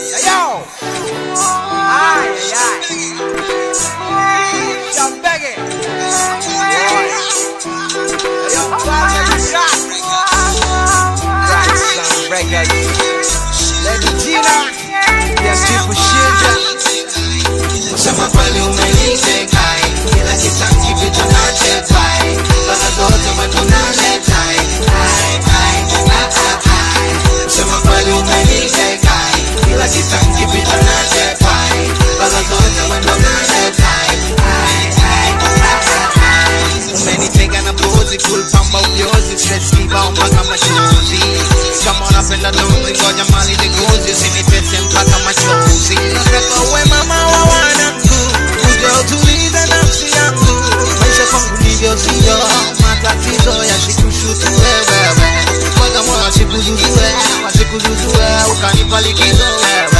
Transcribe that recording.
Yo! Ay, ay, ay. Yo, Becky. Yo, Father, shot. Right, son, records. Lady Gina. Yes, people shit. Sema kweli umeniteka, kila kitangi vitu nacheka, bala zote watu naleta. Sema kweli umeniteka, kila kitangi vitu nacheka, bala zote watu naleta. Umeniteka na pozi, full pamba uvyozi, stress kibao mpaka machozi. Kama unapenda dozi, ngoja mali niguzi, usinitese mpaka machozi. Nataka uwe mama wa wanangu, uje utulize nafsi yangu. Maisha kwangu ndivyo sivyo, matatizo yasikushutuwe wewe. Kwanza moyo wasikuzuzue, ukanipa likizo wewe.